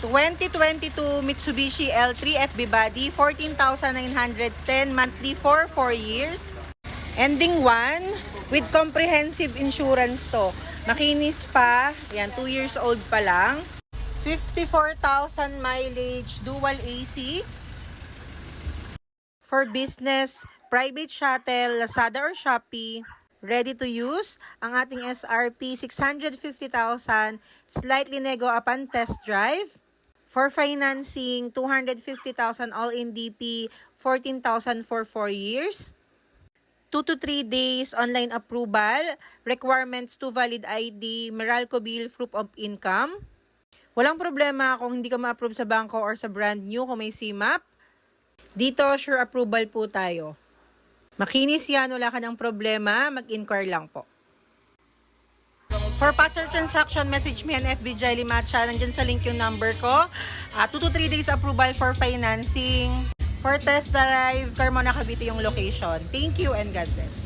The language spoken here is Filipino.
2022 Mitsubishi L3 FB body, 14,910 monthly for 4 years. Ending 1 with comprehensive insurance to. Makinis pa, yan 2 years old pa lang. 54,000 mileage, dual AC. For business, private shuttle, Lazada or Shopee. Ready to use. Ang ating SRP, 650,000, slightly nego upon test drive. For financing, 250,000 all-in DP, 14,000 for 4 years. 2 to 3 days online approval. Requirements to valid ID, Meralco bill, proof of income. Walang problema kung hindi ka ma-approve sa bangko or sa brand new kung may CMAP. Dito, sure approval po tayo. Makinis yan, wala ka ng problema, mag-inquire lang po. For faster transaction, message me on FB Jiley Matcha. Nandyan sa link yung number ko. 2 to 3 days approval for financing. For test drive, Carmona Cavite yung location. Thank you and God bless.